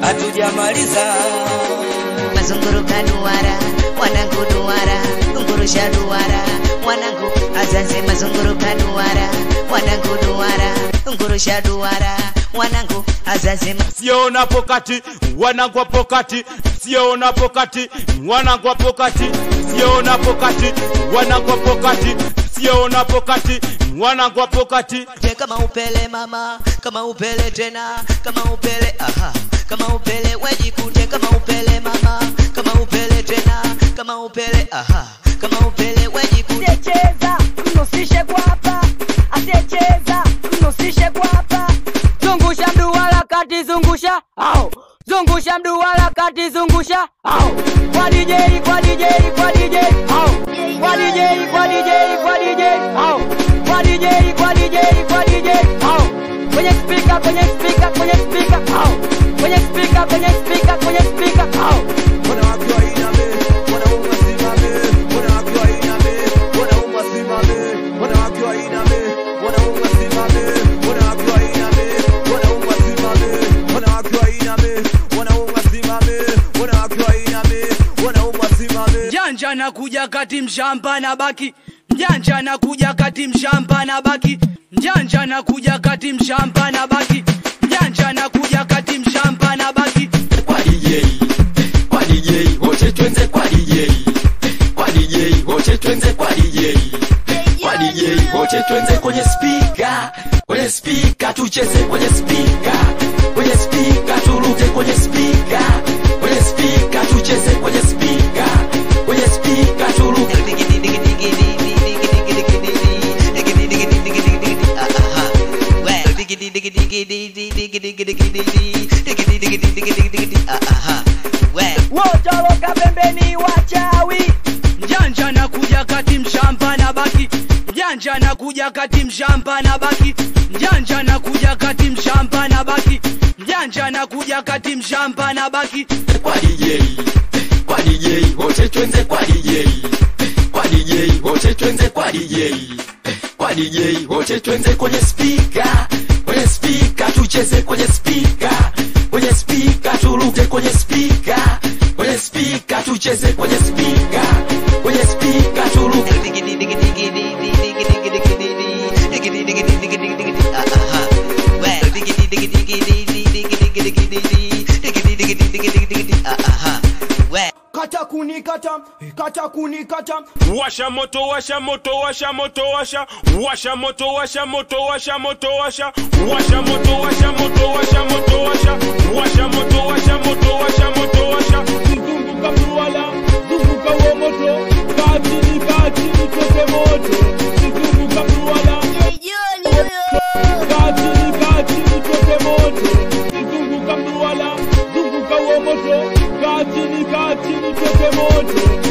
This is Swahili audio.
hatujamaliza. Mazunguruka duara, wanangu duara, zungurusha duara, wanangu azaze mazunguruka duara, wanangu duara, zungurusha duara, wanangu azaze. Siona pokati, wanangu pokati, siona pokati, wanangu pokati, siona pokati, wanangu pokati, siona pokati, wanangu pokati. Kama upele mama, kama upele tena, kama upele aha, kama upele wejikute, kama upele mama, kama upele tena, kama upele aha, kama upele wejikute. Asiyecheza mnusishe kwa hapa, asiyecheza mnusishe kwa hapa. Zungusha mduara kati zungusha, au zungusha mduara kati zungusha, au kwa DJ kwa DJ kwa DJ, au kwa DJ kwa DJ kwa DJ, au kwa DJ kwa DJ kwa DJ, au kwenye speaker kwenye speaker kwenye speaker, au kwenye speaker kwenye speaker kwenye speaker, au Wanawake wainame, wanaume simame, wanawake wainame, wanaume simame, wanawake wainame, wanaume simame, wanawake wainame, wanaume simame, wanawake wainame, wanaume simame, wanawake wainame, wanaume simame. Mjanja nakuja kati mshamba na baki, mjanja nakuja kati mshamba na baki, mjanja nakuja kati mshamba na baki, mjanja nakuja kati mshamba na baki. Kwa DJ, kwa DJ, wote tuenze kwa DJ, kwa DJ, wote tuenze kwa DJ, kwa DJ, wote tuenze kwenye speaker, kwenye speaker tucheze kwenye speaker, kwenye speaker turuke kwenye speaker, kwenye speaker tucheze kwenye speaker, kwenye speaker turuke. wotoroka pembeni wachawi. Mjanja nakuja kati mshamba na baki, mjanja nakuja kati mshamba na baki, mjanja nakuja kati mshamba na baki, mjanja nakuja kati mshamba na baki. Kwa DJ, kwa DJ, wote tuenze kwa DJ, kwa DJ, wote tuenze kwa DJ, kwa DJ, wote tuenze kwenye speaker, kwenye speaker tucheze kwenye speaker, kwenye speaker turuke kwenye speaker, kwenye speaker tucheze kwenye speaker, kwenye speaker turuke. Kata kunikata, kata kunikata. Washa moto, washa moto, washa moto, washa, washa moto, washa moto, washa moto, washa, washa moto, washa moto, washa moto, washa, washa moto, washa moto, washa moto, washa. Zunguka mduara, zunguka wa moto, kati ni toke moto. Zunguka mduara, kati ni toke moto. Zunguka mduara, zunguka wa moto, kati ni toke moto.